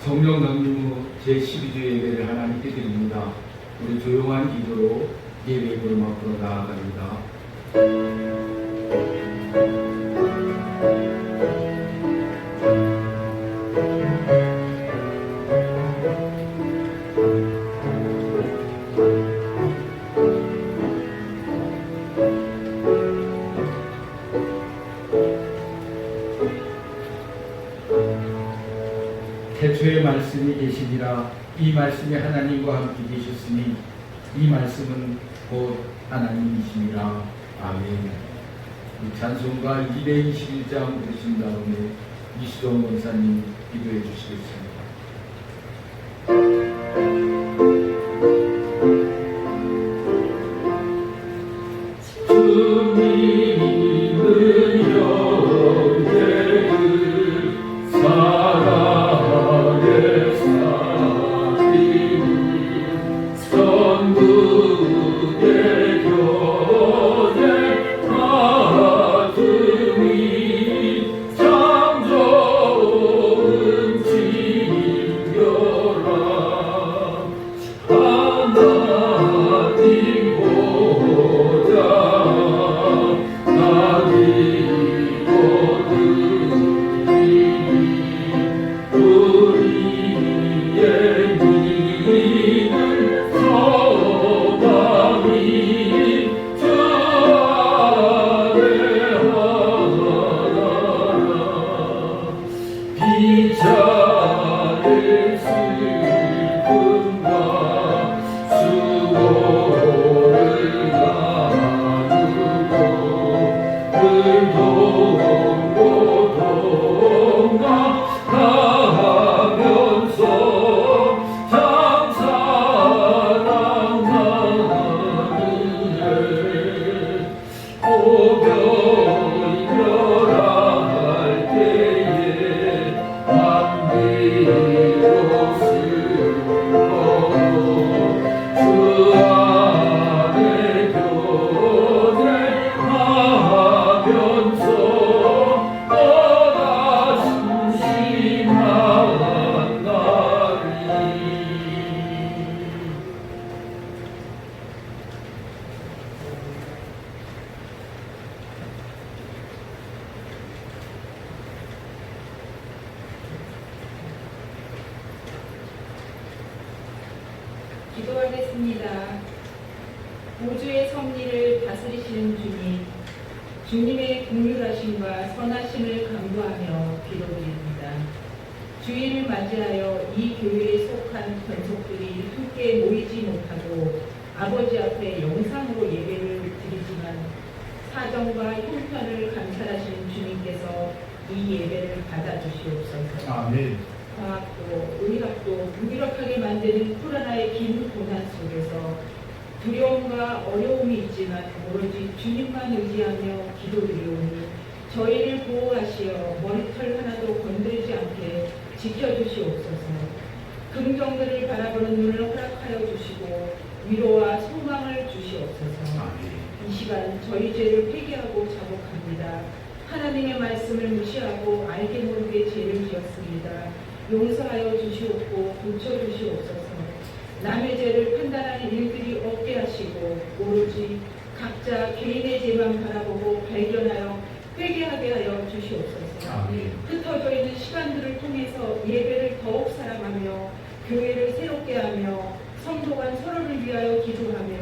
성령 강림 후 제12주 예배를 하나님께 드립니다. 우리 조용한 기도로 예배 부름 앞으로 나아갑니다. 태초에 말씀이 계시니라. 이 말씀이 하나님과 함께 계셨으니 이 말씀은 곧 하나님이시니라. 아멘. 이 찬송가 221장 부르신 다음에 이수정 권사님 기도해 주시겠습니다. 기도하겠습니다. 우주의 섭리를 다스리시는 주님, 주님의 긍휼하심과 선하심을 간구하며 기도드립니다. 주일을 맞이하여 이 교회에 속한 권속들이 함께 모이지 못하고 아버지 앞에 영상으로 예배를 드리지만 사정과 형편을 감찰하시는 주님께서 이 예배를 받아주시옵소서. 아멘. 과학도 의학도 무기력하게 만드는 코로나의 긴 고난 속에서 두려움과 어려움이 있지만 오로지 주님만 의지하며 기도드리오니 저희를 보호하시어 머리털 하나도 건드리지 않게 지켜주시옵소서. 긍정들을 바라보는 눈을 허락하여 주시고 위로와 소망을 주시옵소서. 이 시간 저희 죄를 회개하고 자복합니다. 하나님의 말씀을 무시하고 알게 모르게 죄를 지었습니다. 용서하여 주시옵고 고쳐주시옵소서. 남의 죄를 판단하는 일들이 없게 하시고 오로지 각자 개인의 죄만 바라보고 발견하여 회개하게 하여 주시옵소서. 흩어져 있는 시간들을 통해서 예배를 더욱 사랑하며 교회를 새롭게 하며 성도 간 서로를 위하여 기도하며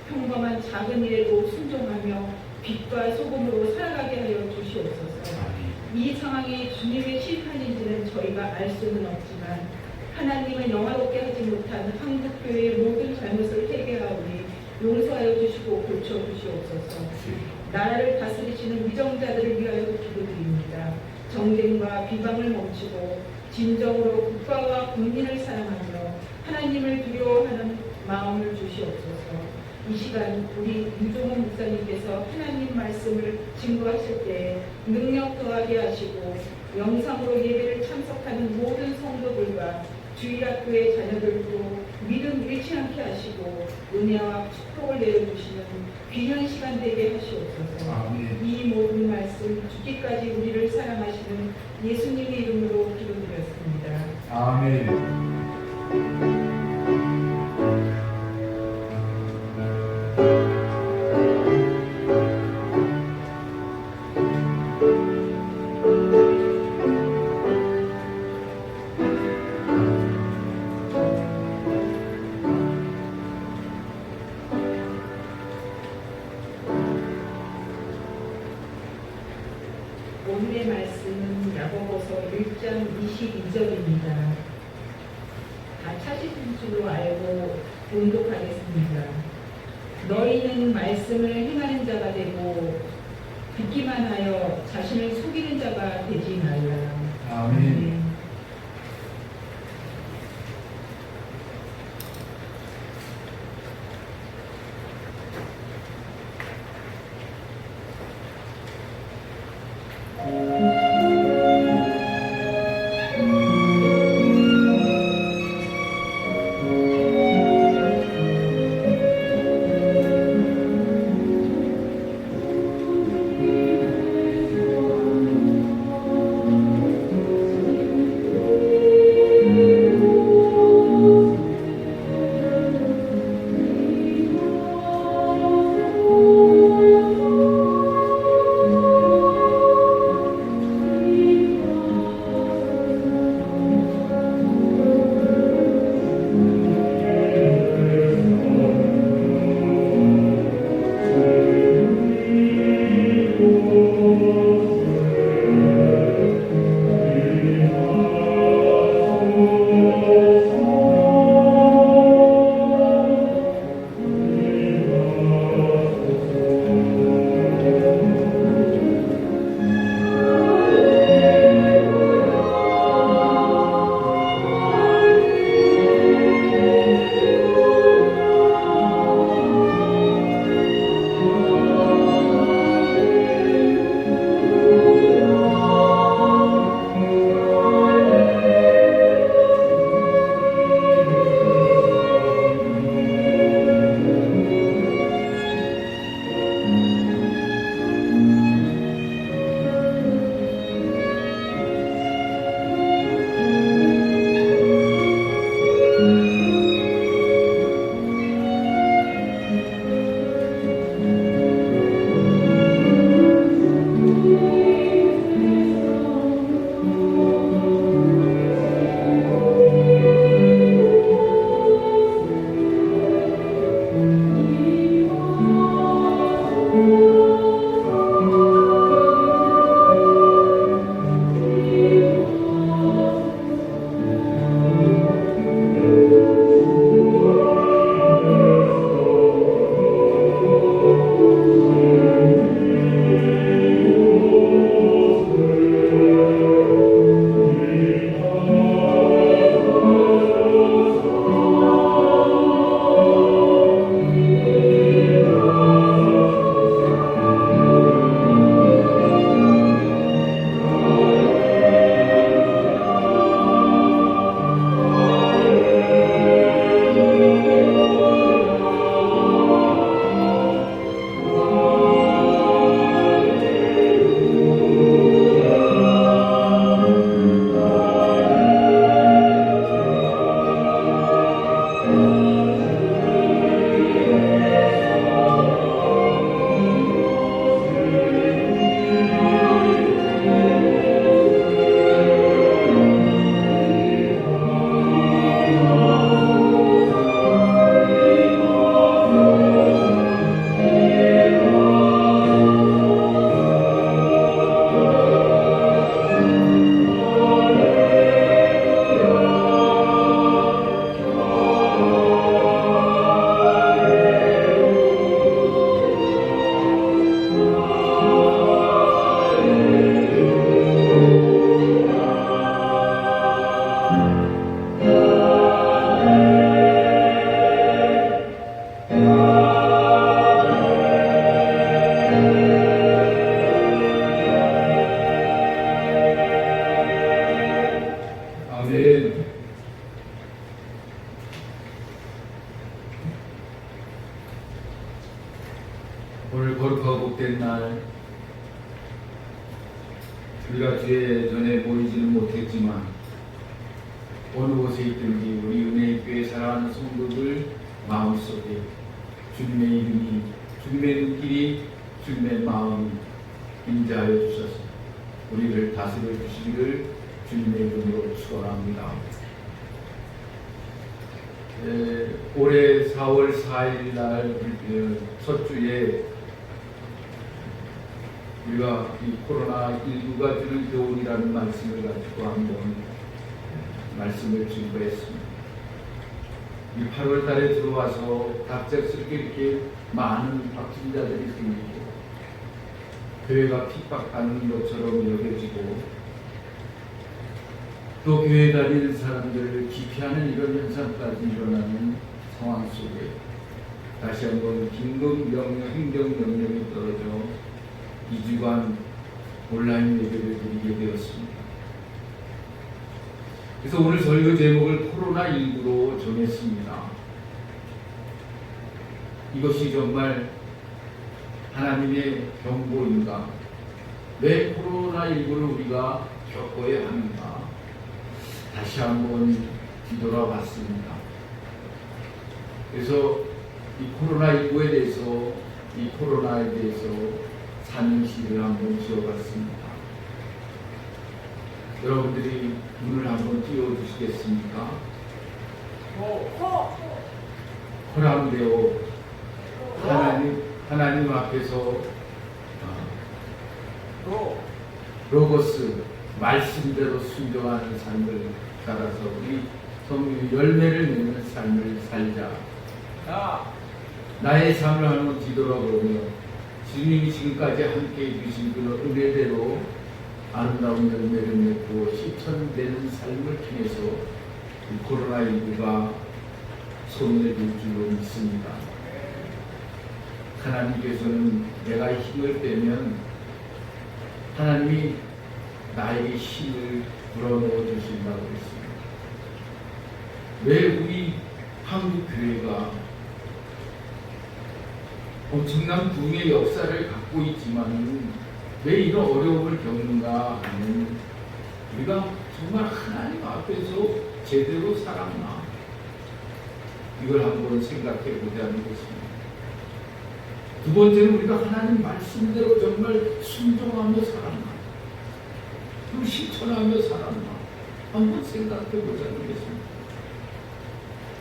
평범한 작은 일에도 순종하며 빛과 소금으로 살아가게 하여 주시옵소서. 이 상황이 주님의 심판인지는 저희가 알 수는 없지만 하나님을 영화롭게 하지 못한 한국교회의 모든 잘못을 회개하오니 용서하여 주시고 고쳐주시옵소서. 나라를 다스리시는 위정자들을 위하여 기도드립니다. 정쟁과 비방을 멈추고 진정으로 국가와 국민을 사랑하며 하나님을 두려워하는 마음을 주시옵소서. 이 시간 우리 유종훈 목사님께서 하나님 말씀을 증거하실 때 능력 더하게 하시고 영상으로 예배를 참석하는 모든 성도들과 주일학교의 자녀들도 믿음 잃지 않게 하시고 은혜와 축복을 내려주시는 귀한 시간 되게 하시옵소서. 아멘. 이 모든 말씀 죽기까지 우리를 사랑하시는 예수님의 이름으로 기도드렸습니다. 아멘. 오늘의 말씀은 야고보서 1장 22절입니다. 다 찾으신 줄로 알고 봉독하겠습니다. 너희는 말씀을 행하는 자가 되고 듣기만 하여 자신을 속이는 자가 되지 말라. 아멘. 오늘 거룩하고 복된 날, 우리가 주의 전에 모이지는 못했지만 어느 곳에 있든지 우리 은혜교회 사랑하는 성도들 마음속에 주님의 이름이, 주님의 눈길이, 주님의 마음이 임재하여 주셔서 우리를 다스려 주시기를 주님의 이름으로 축원합니다. 올해 4월 4일 날 첫 주에 우리가 이 코로나19가 주는 교훈이라는 말씀을 가지고 한번 말씀을 증거했습니다. 이 8월 달에 들어와서 갑작스럽게 이렇게 많은 확진자들이 생기고 교회가 핍박받는 것처럼 여겨지고 또 교회 다니는 사람들을 기피하는 이런 현상까지 일어나는 상황 속에 다시 한번 긴급 명령, 행정명령이 떨어져 2주간 온라인 예배를 드리게 되었습니다. 그래서 오늘 설교 제목을 코로나19로 정했습니다. 이것이 정말 하나님의 경고인가? 왜 코로나19를 우리가 겪어야 하는가? 다시 한번 뒤돌아봤습니다. 그래서 이 코로나19에 대해서, 이 코로나에 대해서 산행시를 한번 지어봤습니다. 여러분들이 눈을 한번 띄워주시겠습니까? 코람데오, 하나님 앞에서 로고스, 말씀대로 순종하는 삶을 살아서 우리 성령의 열매를 내는 삶을 살자. 나의 삶을 한번 뒤돌아보며 주님이 지금까지 함께 해주신 그 은혜대로 아름다운 열매를 맺고 실천되는 삶을 통해서 이 코로나19가 손을 들 줄로 믿습니다. 하나님께서는 내가 힘을 빼면 하나님이 나에게 힘을 불어넣어 주신다고 했습니다. 왜 우리 한국교회가 엄청난 부흥의 역사를 갖고 있지만 왜 이런 어려움을 겪는가 하는, 우리가 정말 하나님 앞에서 제대로 살았나, 이걸 한번 생각해 보자는 것입니다. 두 번째는 우리가 하나님 말씀대로 정말 순종하며 살았나, 또 실천하며 살았나 한번 생각해 보자는 것입니다.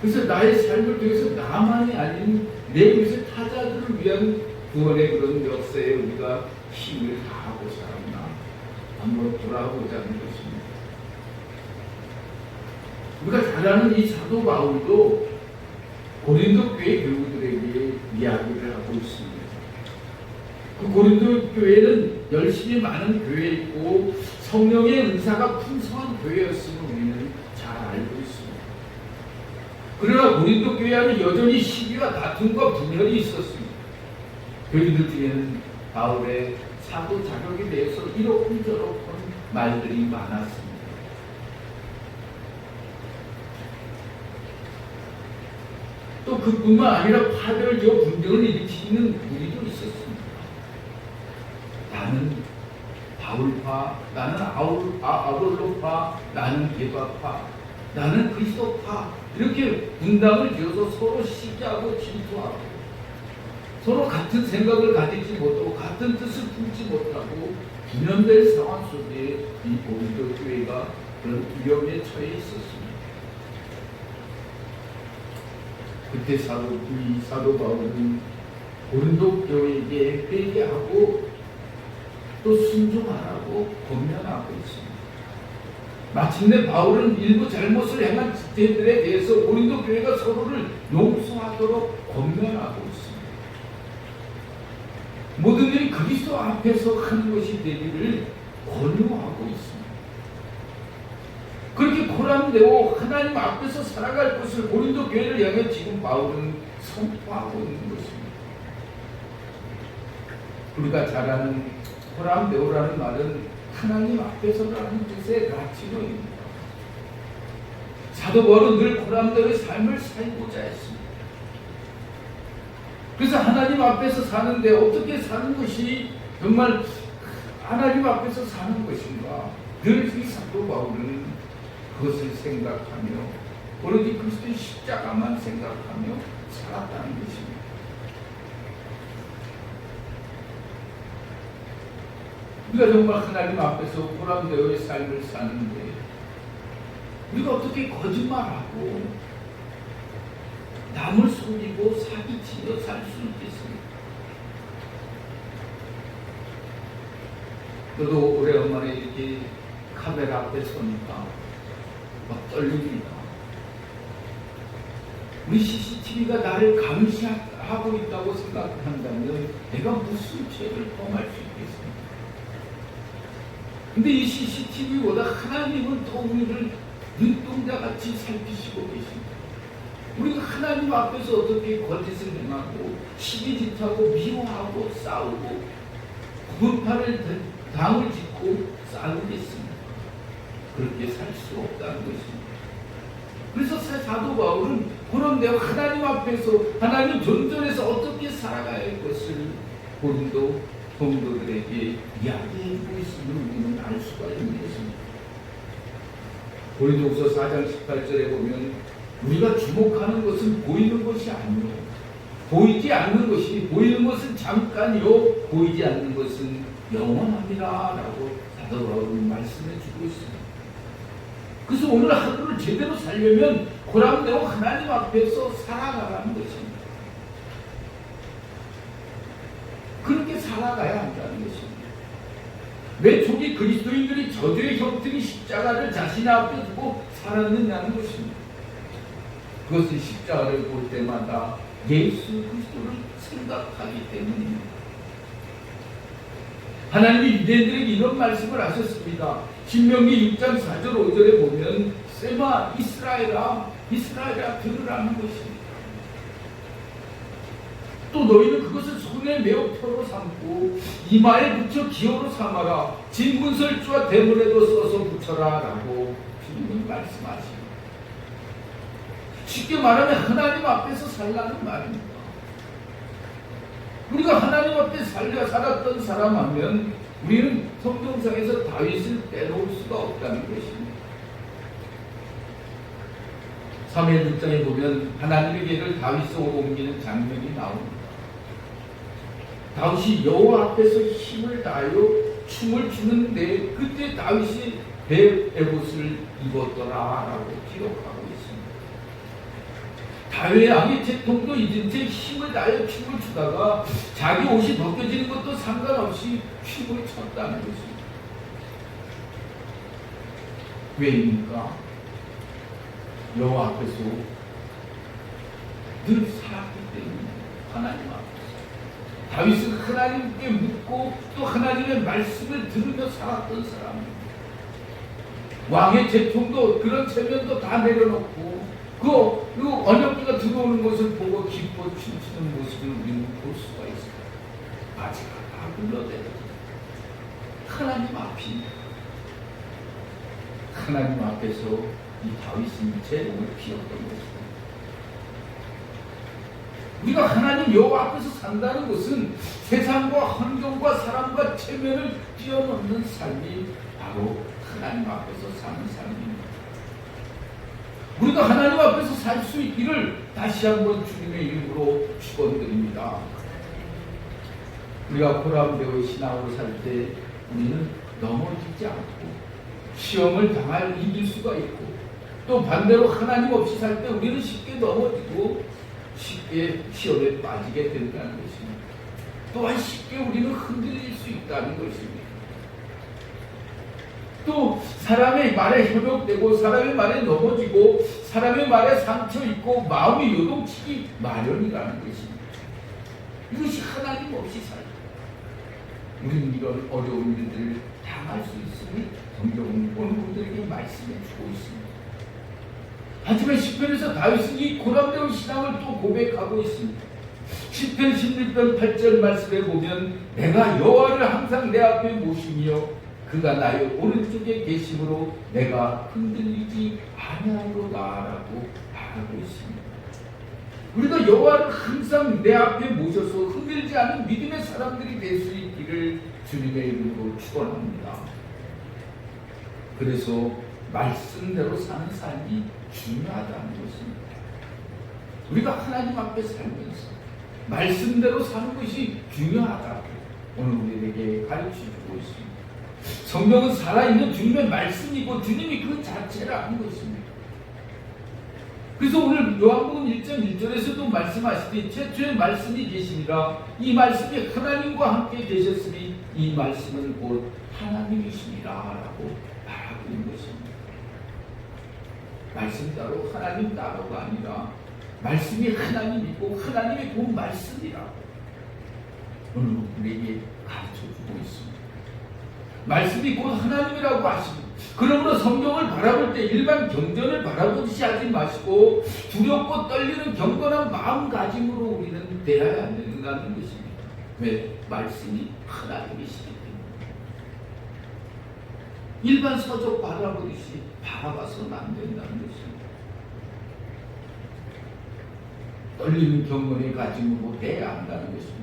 그래서 나의 삶을 통해서 나만이 아닌 내 위해서 타자들을 위한 구원의 그런 역사에 우리가 힘을 다하고 살았나 한번 돌아보자는 것입니다. 우리가 잘 아는 이 사도 바울도 고린도 교회 교우들에게 이야기를 하고 있습니다. 그 고린도 교회는 열심히 많은 교회이고 성령의 은사가 풍성한 교회였음을 우리는 잘 알고 있습니다. 그러나 고린도 교회 안에 여전히 시기와 다툼과 분열이 있었습니다. 교인들 중에는 바울의 사도 자격에 대해서 이러쿵저러쿵 말들이 많았습니다. 또 그뿐만 아니라 파별적 분쟁을 일으키는 무리도 있었습니다. 나는 바울파, 나는 아볼로파, 나는 게바파, 나는 그리스도파, 이렇게 분당을 지어서 서로 시기하고 질투하고 서로 같은 생각을 가지지 못하고 같은 뜻을 품지 못하고 분열될 상황 속에 이 고린도 교회가 그런 위험에 처해 있었습니다. 그때 사도 바울은 고린도 교회에게 회개하고 또 순종하라고 권면하고 있습니다. 마침내 바울은 일부 잘못을 행한 지체들에 대해서 고린도 교회가 서로를 용서하도록 권면하고 있습니다. 모든 일이 그리스도 앞에서 하는 것이 되기를 권유하고 있습니다. 그렇게 고람되고 하나님 앞에서 살아갈 것을 고린도 교회를 향해 지금 바울은 선포하고 있는 것입니다. 우리가 잘 아는 고람되오라는 말은 하나님 앞에서라는 뜻의 라틴어입니다. 사도 바울은 늘 고람되오의 삶을 살고자 했습니다. 그래서 하나님 앞에서 사는데 어떻게 사는 것이 정말 하나님 앞에서 사는 것인가? 늘 이 사도 바울은 그것을 생각하며 오로지 그리스도의 십자가만 생각하며 살았다는 것입니다. 우리가 정말 하나님 앞에서 보람되어의 삶을 사는데 우리가 어떻게 거짓말하고 남을 속이고 사기치며 살 수 있겠습니까? 저도 오래간만에 이렇게 카메라 앞에 서니까 막 떨립니다. 우리 CCTV가 나를 감시하고 있다고 생각한다면 내가 무슨 죄를 범할 수 있겠습니까? 근데 이 CCTV보다 하나님은 더 우리를 눈동자같이 살피시고 계십니다. 우리가 하나님 앞에서 어떻게 거짓을 행하고 시기짓하고 미워하고 싸우고 분파를 당을 짓고 싸우겠습니다. 그렇게 살 수 없다는 것입니다. 그래서 사도 바울은 그런데 하나님 앞에서 하나님 존전에서 어떻게 살아가야 할 것을 고린도 성도들에게 이야기해주고 있음을 우리는 알 수가 있는 것입니다. 고린도후서 4장 18절에 보면 우리가 주목하는 것은 보이는 것이 아니요 보이지 않는 것이 보이는 것은 잠깐이요 보이지 않는 것은 영원합니다 라고 사도 바울은 말씀해 주고 있습니다. 그래서 오늘 하루를 제대로 살려면 고람되고 하나님 앞에서 살아가라는 것입니다. 그렇게 살아가야 한다는 것입니다. 왜 초기 그리스도인들이 저주의 형틀이 십자가를 자신 앞에 두고 살았느냐는 것입니다. 그것은 십자가를 볼 때마다 예수 그리스도를 생각하기 때문입니다. 하나님이 유대인들에게 이런 말씀을 하셨습니다. 신명기 6장 4절 5절에 보면 세마 이스라엘아 들으라는 것입니다. 또 너희는 그것을 손에 메어 표로 삼고 이마에 붙여 기호로 삼아라. 진문설주와 대문에도 써서 붙여라 라고 주님은 말씀하십니다. 쉽게 말하면 하나님 앞에서 살라는 말입니다. 우리가 하나님 앞에 살았던 사람 하면 우리는 성경상에서 다윗을 빼놓을 수가 없다는 것입니다. 사무엘 6장에 보면 하나님의 계를 다윗으로 옮기는 장면이 나옵니다. 다윗이 여호와 앞에서 힘을 다하여 춤을 추는데 그때 다윗이 에봇을 입었더라라고 기록하고 있습니다. 다윗의 왕의 채통도 잊은 채 힘을 다하여 춤을 추다가 자기 옷이 벗겨지는 것도 상관없이 춤을 췄다는 것입니다. 왜입니까? 여호와 앞에서 늘 살았기 때문에 하나님 앞에서 다윗은 하나님께 묻고 또 하나님의 말씀을 들으며 살았던 사람입니다. 왕의 재통도 그런 체면도 다 내려놓고 그 언약궤가 들어오는 것을 보고 기뻐 춤추는 모습을 우리는 볼 수가 있습니다. 아직 다 불러대요. 하나님 앞입니다. 하나님 앞에서 이 다윗은 제목을 피웠던 것입니다. 우리가 하나님 여호와 앞에서 산다는 것은 세상과 환경과 사람과 체면을 뛰어넘는 삶이 바로 하나님 앞에서 사는 삶입니다. 우리가 하나님 앞에서 살 수 있기를 다시 한번 주님의 이름으로 축원드립니다. 우리가 보람되어 신앙으로 살 때 우리는 넘어지지 않고 시험을 이길 수가 있고 또 반대로 하나님 없이 살 때 우리는 쉽게 넘어지고 쉽게 시험에 빠지게 된다는 것입니다. 또한 쉽게 우리는 흔들릴 수 있다는 것입니다. 또 사람의 말에 현혹되고 사람의 말에 넘어지고 사람의 말에 상처 입고 마음이 요동치기 마련이라는 것입니다. 이것이 하나님 없이 살다. 우리는 이런 어려운 일들을 당할 수 있으니 성경은 오늘 우리들에게 말씀해 주고 있습니다. 하지만 시편에서 다윗은 이 고난되는 신앙을 또 고백하고 있습니다. 시편 16편 8절 말씀에 보면 내가 여호와를 항상 내 앞에 모시며 그가 나의 오른쪽에 계심으로 내가 흔들리지 아니하노라라고 말하고 있습니다. 우리가 여호와를 항상 내 앞에 모셔서 흔들지 않는 믿음의 사람들이 될 수 있기를 주님의 이름으로 축원합니다. 그래서 말씀대로 사는 삶이 중요하다는 것입니다. 우리가 하나님 앞에 살면서 말씀대로 사는 것이 중요하다고 오늘 우리에게 가르쳐주고 있습니다. 성경은 살아있는 주님의 말씀이고 주님이 그 자체라는 것입니다. 그래서 오늘 요한복음 1장 1절에서도 말씀하시되 최초의 말씀이 계시니라. 이 말씀이 하나님과 함께 계셨으니 이 말씀은 곧 하나님이시니라 라고 말하고 있는 것입니다. 말씀 따로 하나님 따로가 아니라 말씀이 하나님이고 하나님이 곧 말씀이라고 오늘 우리에게 가르쳐주고 있습니다. 말씀이 곧 하나님이라고 하시고, 그러므로 성경을 바라볼 때 일반 경전을 바라보듯이 하지 마시고 두렵고 떨리는 경건한 마음가짐으로 우리는 대해야 된다는 것입니다. 왜? 말씀이 하나님이시기 때문에. 일반 서적 바라보듯이 바라봐서는 안 된다는 것입니다. 떨리는 경건의 가짐으로 대해야 한다는 것입니다.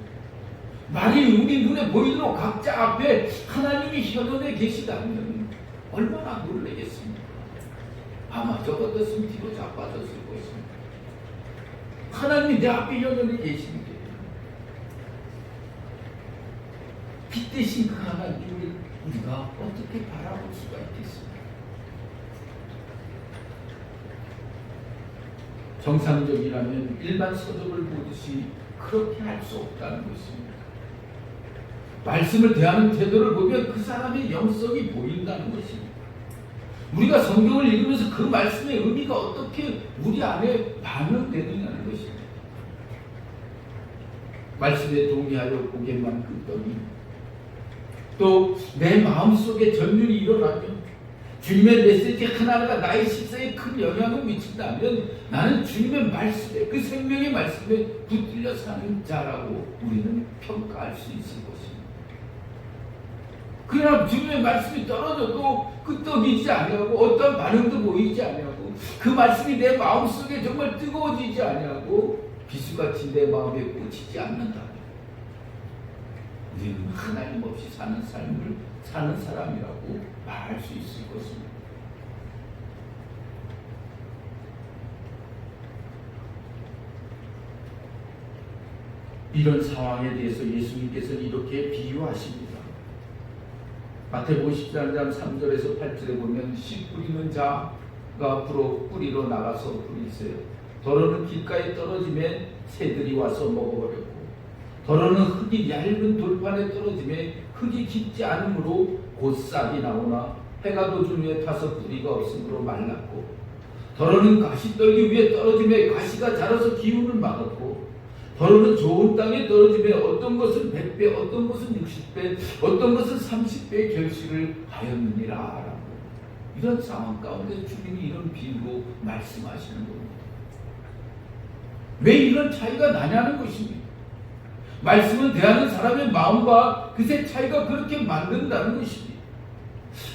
만일 우리 눈에 보이도록 각자 앞에 하나님이 현존해 계시다면 얼마나 놀라겠습니까? 아마 저 같았으면 뒤로 자빠졌을 것입니다. 하나님이 내 앞에 현존해 계시는데 빛 대신 그 하나님을 우리가 어떻게 바라볼 수가 있겠습니까? 정상적이라면 일반 서적을 보듯이 그렇게 할 수 없다는 것입니다. 말씀을 대하는 태도를 보면 그 사람의 영성이 보인다는 것입니다. 우리가 성경을 읽으면서 그 말씀의 의미가 어떻게 우리 안에 반영되느냐는 것입니다. 말씀에 동의하여 고개만 끄덕이 또 내 마음속에 전율이 일어나면 주님의 메시지 하나가 나의 식사에 큰 영향을 미친다면 나는 주님의 말씀에, 그 생명의 말씀에 붙들려 사는 자라고 우리는 평가할 수 있을 것입니다. 그러나 주님의 말씀이 떨어져도 끄떡이지 아니하고 어떤 반응도 보이지 아니하고 그 말씀이 내 마음속에 정말 뜨거워지지 아니하고 비수같이 내 마음에 꽂히지 않는다면 우리는 하나님 없이 사는 삶을 사는 사람이라고 말할 수 있을 것입니다. 이런 상황에 대해서 예수님께서 이렇게 비유하십니다. 마태복음 14장 3절에서 8절에 보면 씨 뿌리는 자가 뿌리러 나가서 뿌리세요. 더러는 길가에 떨어지면 새들이 와서 먹어버렸고 더러는 흙이 얇은 돌판에 떨어지면 흙이 깊지 않으므로 곧 싹이 나오나 해가 도중 위에 타서 뿌리가 없으므로 말랐고 더러는 가시떨기 위에 떨어지면 가시가 자라서 기운을 막았고 더러는 좋은 땅에 떨어지면 어떤 것은 100배 어떤 것은 60배 어떤 것은 30배의 결실을 하였느니라 라고 이런 상황 가운데 주님이 이런 비유로 말씀하시는 겁니다. 왜 이런 차이가 나냐는 것입니다. 말씀은 대하는 사람의 마음과 그새 차이가 그렇게 만든다는 것입니다.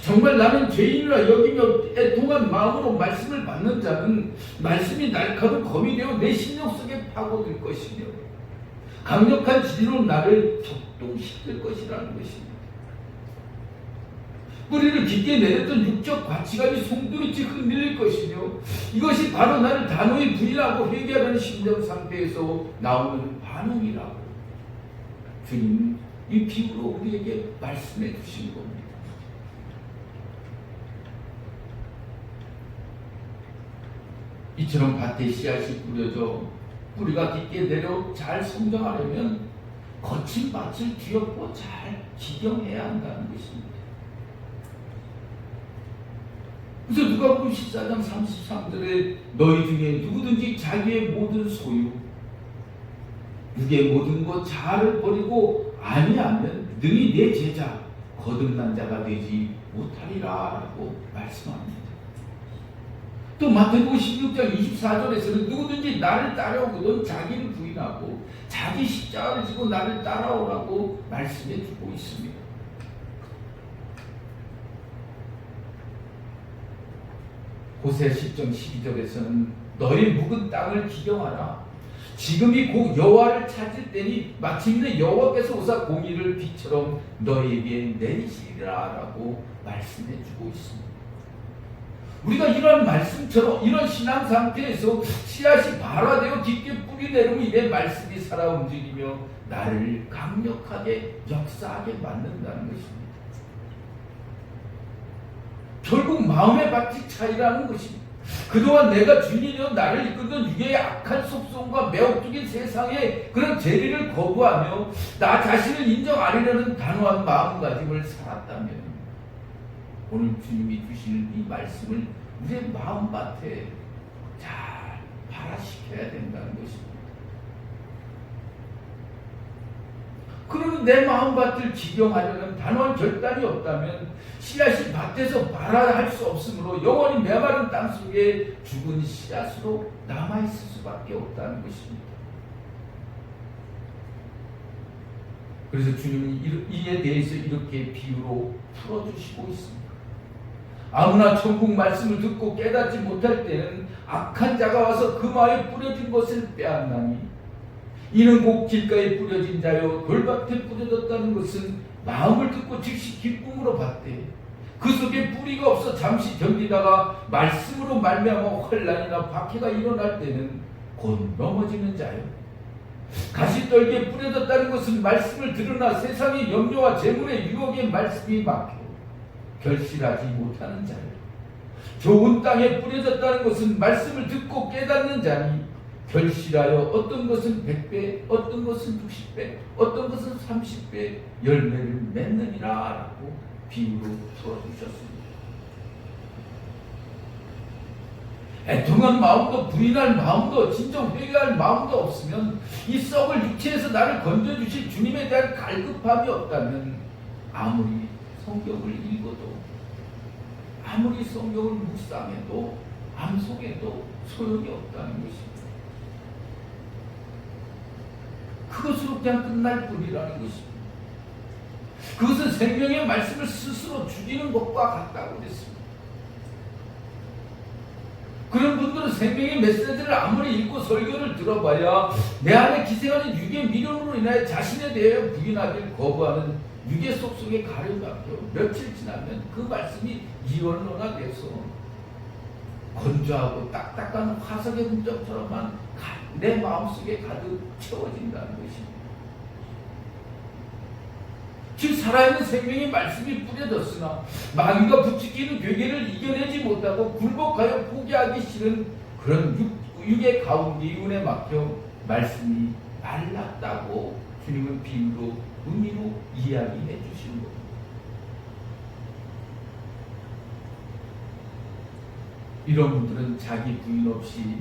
정말 나는 죄인이라 여기며 애통한 마음으로 말씀을 받는 자는 말씀이 날카로운 검이 되어 내 심령 속에 파고들 것이며 강력한 진리로 나를 격동시킬 것이라는 것입니다. 뿌리를 깊게 내렸던 육적 가치관이 송두리째 흔들릴 것이며 이것이 바로 나를 단호히 부인하고 회개하는 심령 상태에서 나오는 반응이라고 주님 이 비유로 우리에게 말씀해 주신 겁니다. 이처럼 밭에 씨앗이 뿌려져 뿌리가 깊게 내려 잘 성장하려면 거친 밭을 뒤엎고 잘 기경해야 한다는 것입니다. 그래서 누가복음 14장 33절에 너희 중에 누구든지 자기의 모든 소유 누구의 모든 것 자아를 버리고 아니하면 능히 내 제자 거듭난 자가 되지 못하리라 라고 말씀합니다. 또 마태복음 16장 24절에서는 누구든지 나를 따라오거든 자기를 부인하고 자기 십자가를 지고 나를 따라오라고 말씀해 주고 있습니다. 호세 10장 12절에서는 너의 묵은 땅을 기경하라. 지금이 곧 여호와를 찾을 때니 마침내 여호와께서 오사 공의를 비처럼 너에게 내리시리라 라고 말씀해 주고 있습니다. 우리가 이런 말씀처럼 이런 신앙 상태에서 씨앗이 발화되어 깊게 뿌리 내리면 내 말씀이 살아 움직이며 나를 강력하게 역사하게 만든다는 것입니다. 결국 마음의 밭이 차이라는 것입니다. 그동안 내가 주인이여 나를 이끌던 육의 악한 속성과 매혹적인 세상의 그런 재리를 거부하며 나 자신을 인정하려는 단호한 마음가짐을 살았다면 오늘 주님이 주시는 이 말씀을 우리의 마음밭에 잘 발화시켜야 된다는 것입니다. 그러면 내 마음밭을 지경하려는 단호한 결단이 없다면 씨앗이 밭에서 발화할 수 없으므로 영원히 메마른 땅속에 죽은 씨앗으로 남아있을 수밖에 없다는 것입니다. 그래서 주님은 이에 대해서 이렇게 비유로 풀어주시고 있습니다. 아무나 천국 말씀을 듣고 깨닫지 못할 때는 악한 자가 와서 그 마음에 뿌려진 것을 빼앗나니 이는 곧 길가에 뿌려진 자요 돌밭에 뿌려졌다는 것은 마음을 듣고 즉시 기쁨으로 받되 그 속에 뿌리가 없어 잠시 견디다가 말씀으로 말미암아 혼란이나 박해가 일어날 때는 곧 넘어지는 자요. 가시떨기에 뿌려졌다는 것은 말씀을 들으나 세상의 염려와 재물의 유혹에 말씀이 막혀 결실하지 못하는 자요. 좋은 땅에 뿌려졌다는 것은 말씀을 듣고 깨닫는 자니 결실하여 어떤 것은 100배, 어떤 것은 60배, 어떤 것은 30배 열매를 맺느니라 라고 비유로 풀어주셨습니다. 애통한 마음도 부인할 마음도 진정 회개할 마음도 없으면 이 썩을 육체에서 나를 건져주실 주님에 대한 갈급함이 없다면 아무리 성경을 읽어도 아무리 성경을 묵상해도 암송해도 소용이 없다는 것입니다. 그것으로 그냥 끝날 뿐이라는 것입니다. 그것은 생명의 말씀을 스스로 죽이는 것과 같다고 그랬습니다. 그런 분들은 생명의 메시지를 아무리 읽고 설교를 들어봐야 내 안에 기생하는 육의 미련으로 인하여 자신에 대해 부인하기를 거부하는 육의 속속에 가려박혀 며칠 지나면 그 말씀이 이원로가 돼서 건조하고 딱딱한 화석의 흔적처럼만 내 마음속에 가득 채워진다는 것입니다. 즉 살아있는 생명의 말씀이 뿌려졌으나 마귀가 부추기는 괴계를 이겨내지 못하고 굴복하여 포기하기 싫은 그런 육의 가운데 이운에 막혀 말씀이 말랐다고 주님은 비유로 의미로 이야기해 주시는 겁니다. 이런 분들은 자기 부인 없이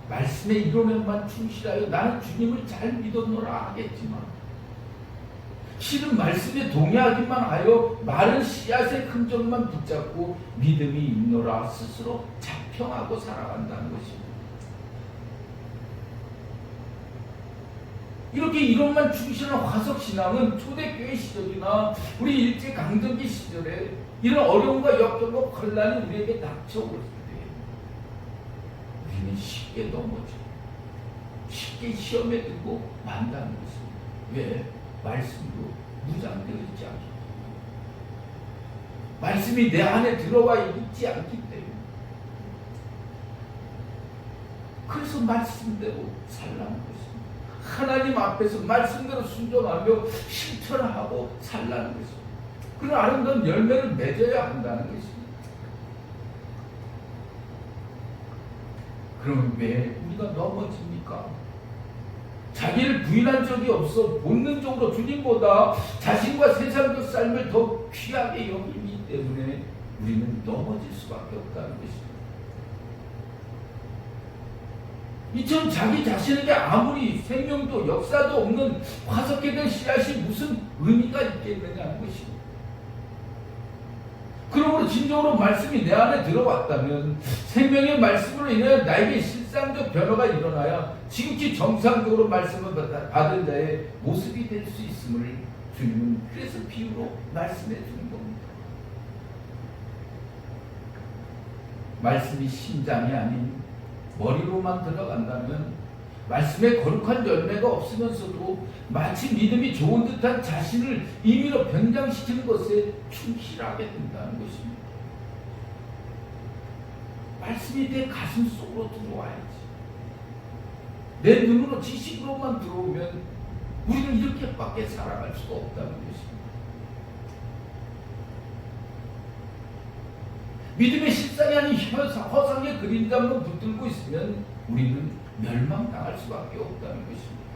말씀의 이론에만 충실하여 나는 주님을 잘 믿었노라 하겠지만 실은 말씀에 동의하기만 하여 마른 씨앗의 흔적만 붙잡고 믿음이 있노라 스스로 자평하고 살아간다는 것입니다. 이렇게 이론만 충실한 화석신앙은 초대교회 시절이나 우리 일제강점기 시절에 이런 어려움과 역경과 혼란이 우리에게 닥쳐올 때 우리는 쉽게 넘어져 쉽게 시험에 들고 만다는 것입니다. 왜? 말씀도 무장되어 있지 않기 때문에 말씀이 내 안에 들어와 있지 않기 때문에 그래서 말씀대로 살라는 것입니다. 하나님 앞에서 말씀대로 순종하며 실천하고 살라는 것입니다. 그런 아름다운 열매를 맺어야 한다는 것입니다. 그럼 왜 우리가 넘어집니까? 자기를 부인한 적이 없어 본능적으로 주님보다 자신과 세상적 삶을 더 귀하게 여기기 때문에 우리는 넘어질 수밖에 없다는 것입니다. 이처럼 자기 자신에게 아무리 생명도 역사도 없는 화석해된 씨앗이 무슨 의미가 있겠느냐는 것입니다. 그러므로 진정으로 말씀이 내 안에 들어왔다면 생명의 말씀으로 인하여 나에게 실상적 변화가 일어나야 지극히 정상적으로 말씀을 받은 자의 모습이 될 수 있음을 주님은 그래서 비유로 말씀해 주는 겁니다. 말씀이 심장이 아닌 머리로만 들어간다면 말씀에 거룩한 열매가 없으면서도 마치 믿음이 좋은 듯한 자신을 임의로 변장시키는 것에 충실하게 된다는 것입니다. 말씀이 내 가슴 속으로 들어와야지. 내 눈으로 지식으로만 들어오면 우리는 이렇게밖에 살아갈 수가 없다는 것입니다. 믿음의 실상이 아닌 허상의 그림자만 붙들고 있으면 우리는 멸망당할 수밖에 없다는 것입니다.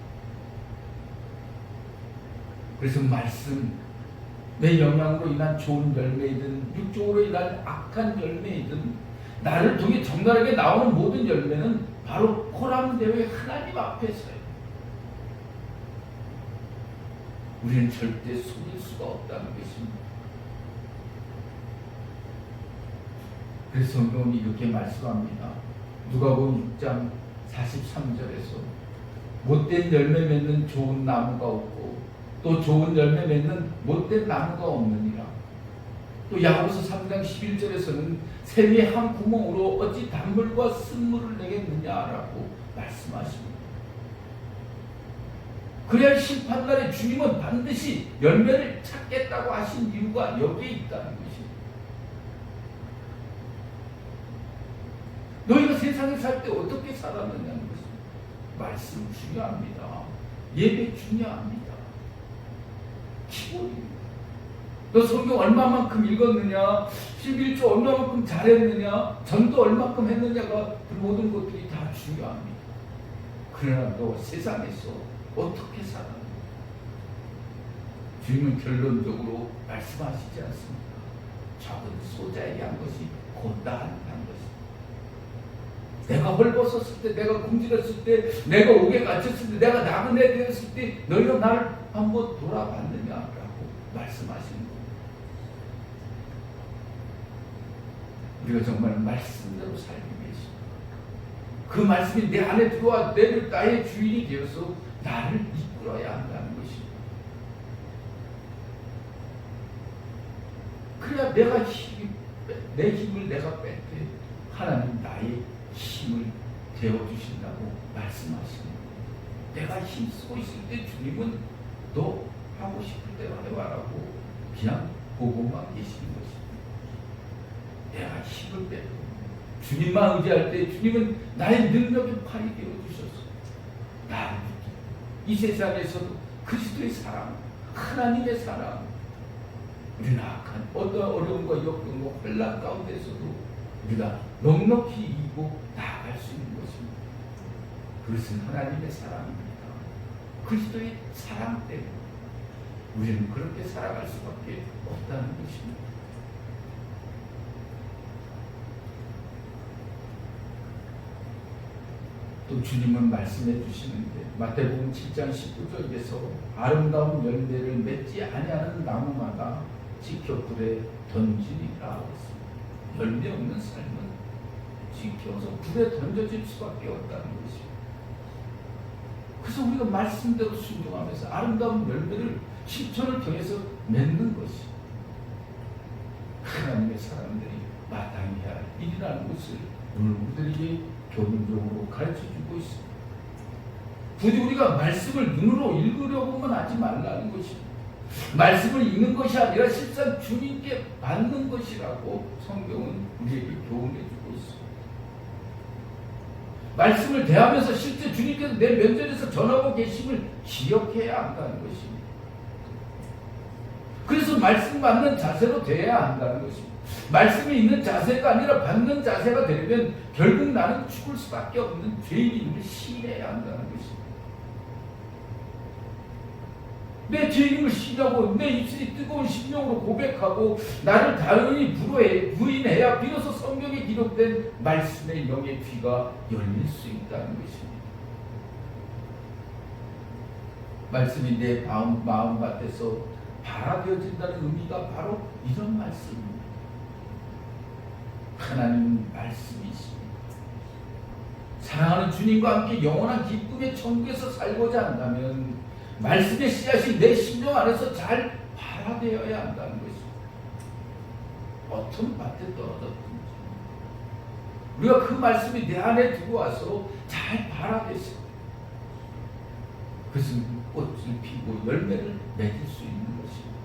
그래서 말씀의 영향으로 인한 좋은 열매이든 육적으로 인한 악한 열매이든 나를 통해 적나라하게 나오는 모든 열매는 바로 호람되어 하나님 앞에서요. 우리는 절대 속일 수가 없다는 것입니다. 그래서 성경은 이렇게 말씀합니다. 누가복음 6장 43절에서 못된 열매 맺는 좋은 나무가 없고 또 좋은 열매 맺는 못된 나무가 없느니라. 또 야고보서 3장 11절에서는 샘의 한 구멍으로 어찌 단물과 쓴물을 내겠느냐라고 말씀하십니다. 그래야 심판날에 주님은 반드시 열매를 찾겠다고 하신 이유가 여기에 있다는 것입니다. 너희가 세상에 살 때 어떻게 살았느냐는 것입니다. 말씀 중요합니다. 예배 중요합니다. 기본입니다. 너 성경 얼마만큼 읽었느냐, 11조 얼마만큼 잘했느냐, 전도 얼마만큼 했느냐가 그 모든 것들이 다 중요합니다. 그러나 너 세상에서 어떻게 살았느냐? 주님은 결론적으로 말씀하시지 않습니다. 적은 소자에게 한 것이 곧 나한테 한 것입니다. 내가 헐벗었을 때, 내가 굶주렸을 때, 내가 옥에 갇혔을 때, 내가 나그네 되었을 때 너희가 나를 한번 돌아봤느냐라고 말씀하시는 겁니다. 우리가 정말 말씀대로 살기 위해서 그 말씀이 내 안에 들어와 나의 주인이 되어서 나를 이끌어야 한다는 것입니다. 그래야 내 힘을 내가 뺄 때 하나님 나의 힘을 되어주신다고 말씀하십니다. 내가 힘쓰고 있을 때 주님은 너 하고 싶을 대로 해봐라고 그냥 보고만 계시는 것입니다. 내가 힘을 빼고 주님만 의지할 때 주님은 나의 능력의 팔이 되어주셔서 나를 이 세상에서도 그리스도의 사랑, 하나님의 사랑, 우리는 악한 어떤 어려움과 역경과 혼란 가운데서도 우리가 넉넉히 이기고 나아갈 수 있는 것입니다. 그것은 하나님의 사랑입니다. 그리스도의 사랑 때문에 우리는 그렇게 살아갈 수밖에 없다는 것입니다. 또 주님은 말씀해 주시는데 마태복음 7장 19절에서 아름다운 열매를 맺지 아니하는 나무마다 지켜 불에 던지리라 했습니다. 열매 없는 삶은 지켜서 불에 던져질 수밖에 없다는 것입니다. 그래서 우리가 말씀대로 순종하면서 아름다운 열매를 실천을 통해서 맺는 것이 하나님의 사람들이 마땅히 해야 할 일이라는 것을 오늘 우리들에게 교훈적으로 가르쳐주고 있습니다. 부디 우리가 말씀을 눈으로 읽으려고만 하지 말라는 것입니다. 말씀을 읽는 것이 아니라 실상 주님께 받는 것이라고 성경은 우리에게 교훈해주고 있습니다. 말씀을 대하면서 실제 주님께서 내 면전에서 전하고 계심을 기억해야 한다는 것입니다. 그래서 말씀 받는 자세로 돼야 한다는 것입니다. 말씀이 있는 자세가 아니라 받는 자세가 되려면 결국 나는 죽을 수밖에 없는 죄인임을 시인해야 한다는 것입니다. 내 죄인임을 시인하고 내 입술이 뜨거운 심령으로 고백하고 나를 다르니 부인해야 비로소 성경에 기록된 말씀의 영의 귀가 열릴 수 있다는 것입니다. 말씀이 내 마음밭에서 발화되어진다는 의미가 바로 이런 말씀입니다. 하나님은 말씀이십니다. 사랑하는 주님과 함께 영원한 기쁨의 천국에서 살고자 한다면 말씀의 씨앗이 내 심령 안에서 잘 발화되어야 한다는 것입니다. 어떤 밭에 떨어졌든지 우리가 그 말씀이 내 안에 들어와서 잘 발화돼서 그것은 꽃을 피고 열매를 맺을 수 있는 것입니다.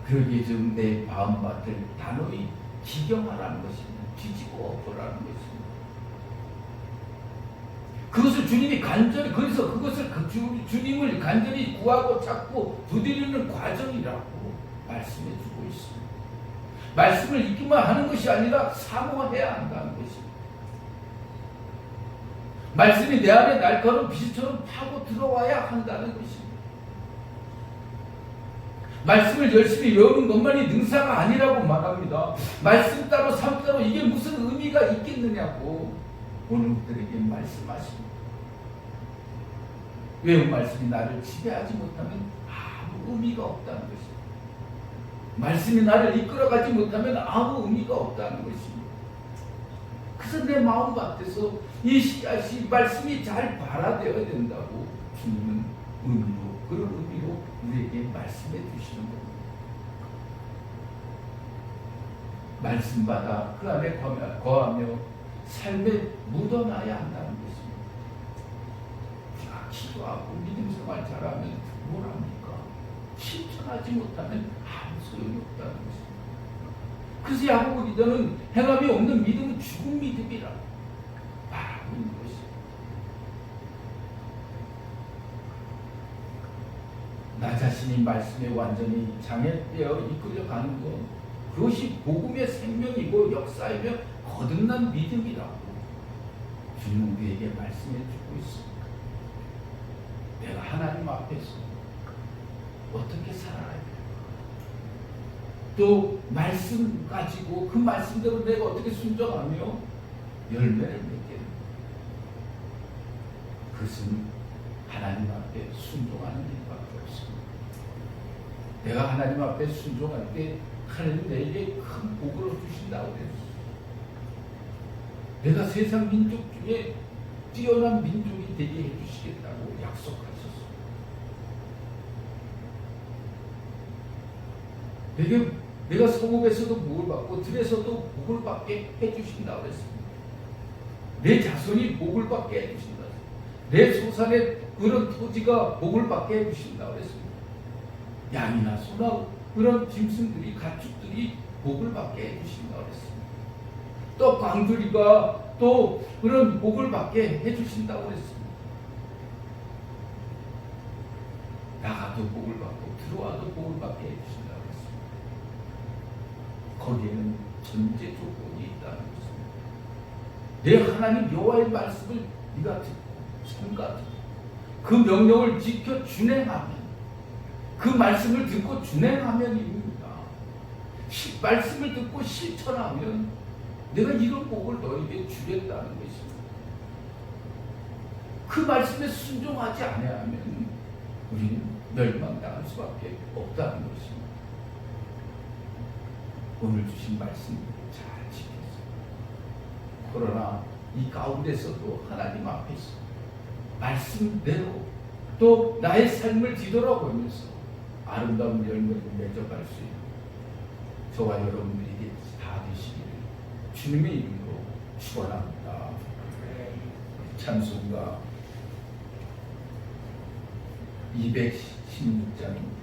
그러기에 좀 내 마음밭을 단호히 기경하라는 것입니다. 뒤집어 엎으라는 것입니다. 그것을 주님이 간절히, 그래서 그것을 주님을 간절히 구하고 찾고 두드리는 과정이라고 말씀해 주고 있습니다. 말씀을 읽기만 하는 것이 아니라 사모해야 한다는 것입니다. 말씀이 내 안에 날카로운 빛처럼 파고 들어와야 한다는 것입니다. 말씀을 열심히 외우는 것만이 능사가 아니라고 말합니다. 말씀 따로 삶 따로 이게 무슨 의미가 있겠느냐고 오늘들에게 말씀하십니다. 외운 말씀이 나를 지배하지 못하면 아무 의미가 없다는 것입니다. 말씀이 나를 이끌어가지 못하면 아무 의미가 없다는 것입니다. 그래서 내 마음 같아서 이 씨앗이 말씀이 잘 발화되어야 된다고 주님은 그런 의미로 우리에게 말씀해 주시는 겁니다. 말씀 받아 그 안에 거하며 삶에 묻어놔야 한다는 것입니다. 우리가 기도하고 믿음 생활 잘하면 뭘 합니까? 실천하지 못하면 아무 소용이 없다는 것입니다. 그래서 야고보 기자는 행함이 없는 믿음은 죽은 믿음이라 말하고 있는 것입니다. 나 자신이 말씀에 완전히 장애되어 이끌려가는 것, 그것이 복음의 생명이고 역사이며 거듭난 믿음이라고 주님은 우리에게 말씀해 주고 있습니다. 내가 하나님 앞에서 어떻게 살아야 될까? 또 말씀 가지고 그 말씀대로 내가 어떻게 순종하며 열매를 맺게 됩니다. 그것은 하나님 앞에 순종하는 일밖에 없습니다. 내가 하나님 앞에 순종할 때 하나님 내게 큰 복을 주신다고 그랬어요. 내가 세상 민족 중에 뛰어난 민족이 되게 해주시겠다고 약속하셨어요. 내가 성읍에서도 복을 받고 들에서도 복을 받게 해주신다고 그랬습니다. 내 자손이 복을 받게 해주신다. 내 소산의 그런 토지가 복을 받게 해주신다고 그랬습니다. 양이나 소나 그런 짐승들이 가축들이 복을 받게 해주신다고 그랬습니다. 또 광주리가 또 그런 복을 받게 해주신다고 그랬습니다. 나가도 복을 받고 들어와도 복을 받게 해주신다고 그랬습니다. 거기에는 전제 조건이 있다는 것입니다. 내 하나님 여호와의 말씀을 네가 듣고 삼가 듣고 그 명령을 지켜 준행하면, 그 말씀을 듣고 준행하면입니다. 말씀을 듣고 실천하면 내가 이런 복을 너에게 주겠다는 것입니다. 그 말씀에 순종하지 않으면 우리는 멸망당할 수밖에 없다는 것입니다. 오늘 주신 말씀 잘 지켰습니다. 그러나 이 가운데서도 하나님 앞에서 말씀대로 또 나의 삶을 뒤돌아보면서 아름다운 열매를 맺어갈 수 있는 저와 여러분들에게 다 되시기를 주님의 이름으로 축원합니다. 찬송가 216장입니다.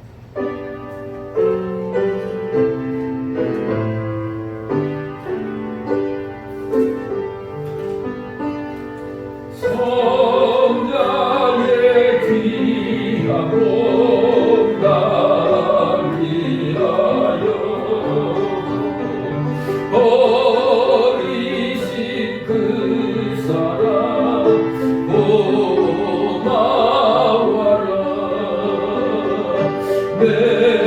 내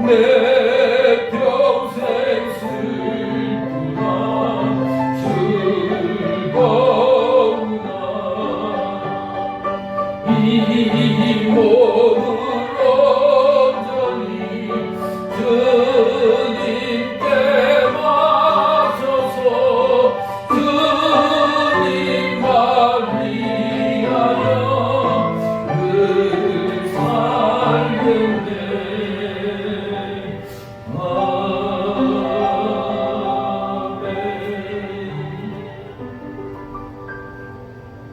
내 평생 슬프나 즐거우나 이 몸을 온전히 주님께 맡겨서 주님만 위하여 늘 살겠네.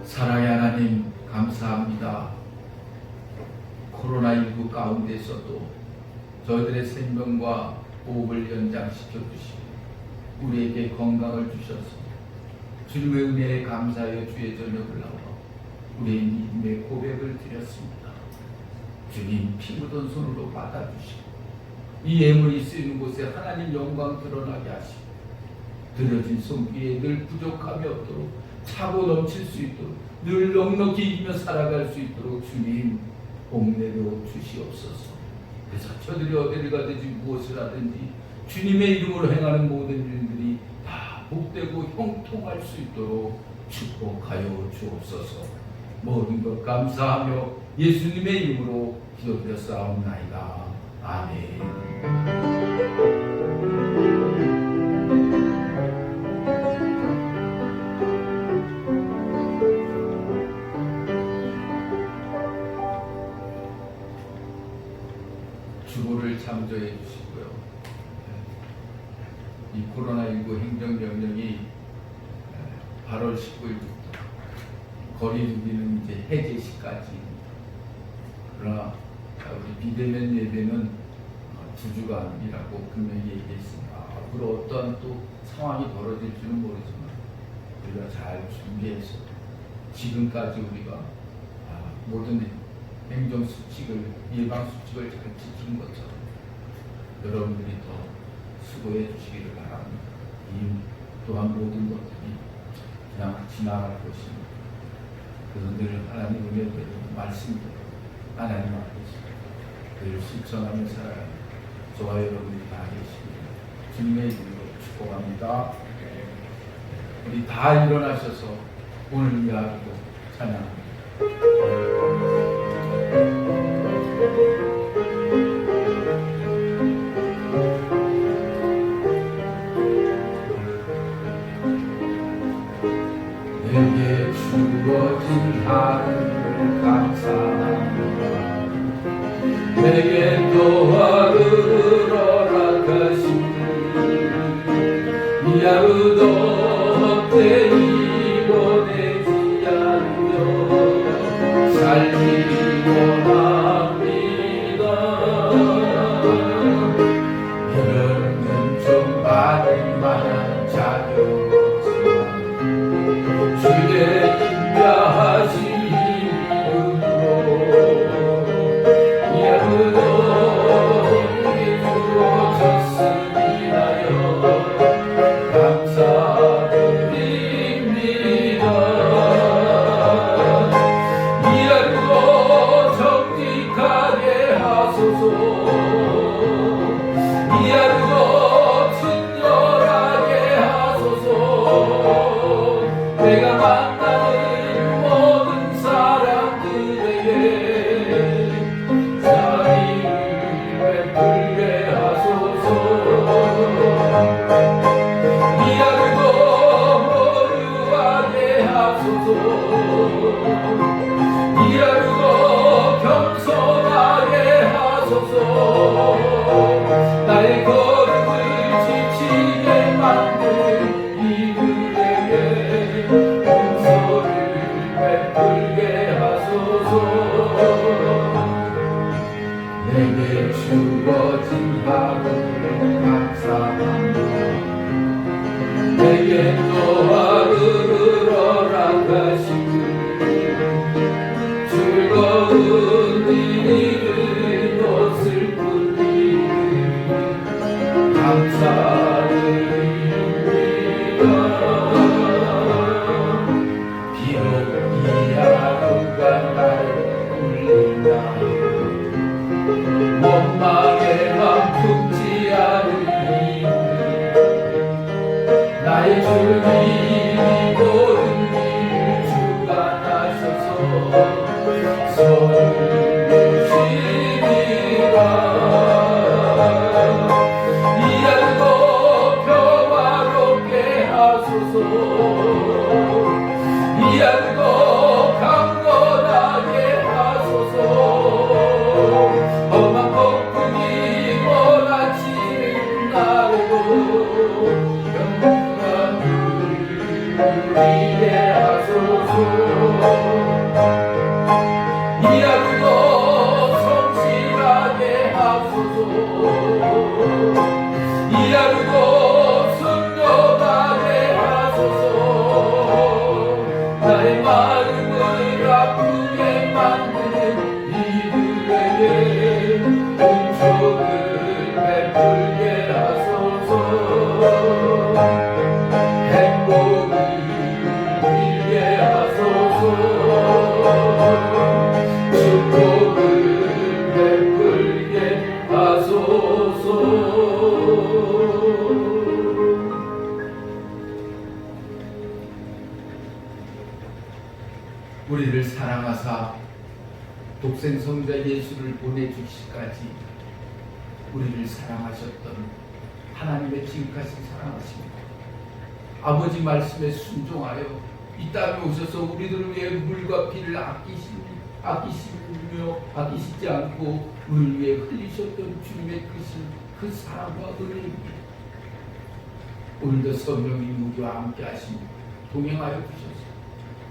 사랑의 하나님, 감사합니다. 코로나19 가운데서도 저희들의 생명과 호흡을 연장시켜 주시고 우리에게 건강을 주셔서 주님의 은혜에 감사하여 주의 저녁을 나와 우리의 믿음의 고백을 드렸습니다. 주님, 피 묻은 손으로 받아주시고 이 예물이 쓰이는 곳에 하나님 영광 드러나게 하시고 들여진 손길에 늘 부족함이 없도록 차고 넘칠 수 있도록 늘 넉넉히 이기며 살아갈 수 있도록 주님 복내려 주시옵소서. 그래서 저들이 어디를 가든지 무엇을 하든지 주님의 이름으로 행하는 모든 일들이 다 복되고 형통할 수 있도록 축복하여 주옵소서. 모든 것 감사하며 예수님의 이름으로 기도드렸사옵나이다. 아멘. 주보를 참조해 주시고요. 이 코로나19 행정명령이 8월 19일부터 거리두기는 이제 해제 시까지. 그러나 우리 비대면 예배는 2주간이라고 분명히 얘기했습니다. 앞으로 어떠한 또 상황이 벌어질지는 모르지만 우리가 잘 준비해서 지금까지 우리가 모든 행정 수칙을, 예방 수칙을 잘 지킨 것처럼 여러분들이 더 수고해 주시기를 바랍니다. 이 또한 모든 것들이 그냥 지나갈 것입니다. 그래서 늘 하나님 은혜대로 말씀대로 하나님 앞에서 늘 실천하며 살아가는 저와 여러분들이 다 계십니다. 주님의 이름으로 축복합니다. 우리 다 일어나셔서 오늘 이야기도 찬양합니다. 내게 주어진 하루를 감사합니다. 내게 또 하루를 허락하신 이 하루도 헛되이 보내지 않으려 살기 원합니다. 이런 좀 받을 만한 자격 주의 인자하신 이름으로 이 하루도 주어졌으리라여 감사드립니다. 이 하루도 정직하게 하소서. 이 하루도 친절하게 하소서. 내가 만나는 모든 사람들에게 자비를 베풀게 하소서. 이 하루도 거룩하게 하소서. 이 하루도 겸손하게 하소서. 나의 걸음을 지치게 만든 이들에게 용서를 베풀게 하소서. 내게 주어진 하루를 감사합니다. 내게 또 하루를 허락하시고 즐거운 일을 또 슬픈 일 감사드립니다. 비록 이 하루가 날 울린다 원망의 맘 이 모든 일 주가 나셔서 손을 주시니라. 이하고 평화롭게 하소서. 이하고 강건하게 하소서. 험한 폭풍이 몰아치는 날에도 영원한 우리에게 하소서. 이하고 성실하게 하소서. 이하고 순종하게 하소서. 나의 마음을 아프게 만드는 이들에게 은총을 베풀게 하소서. 행복을 빌게 하소서. 축복을 베풀게 하소서. 우리를 사랑하사 독생 성자 예수를 보내주시기까지 우리를 사랑하셨던 하나님의 지극하신 사랑하십니다. 아버지 말씀에 순종하여 이 땅에 오셔서 우리들을 위해 물과 피를 아끼시지 않고 우리를 위해 흘리셨던 주님의 그 사랑과 은혜입니다. 오늘도 성령이 우리와 함께 하십니다. 동행하여 주셔서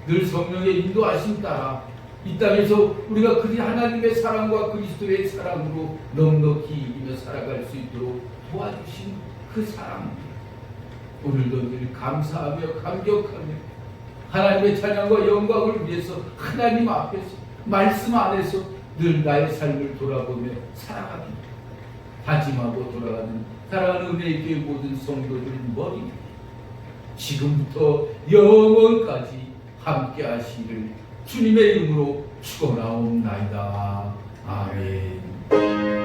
늘 성령의 인도하심 따라 이 땅에서 우리가 하나님의 사랑과 그리스도의 사랑으로 넉넉히 이기며 살아갈 수 있도록 도와주신 그 사랑입니다. 오늘도 늘 감사하며 감격하며 하나님의 찬양과 영광을 위해서 하나님 앞에서 말씀 안에서 늘 나의 삶을 돌아보며 살아갑니다. 다짐하고 돌아가는 사랑하는 은혜의 교회 모든 성도들 머리입니다. 지금부터 영원까지 함께 하시기를 주님의 이름으로 축원하옵나이다. 아멘.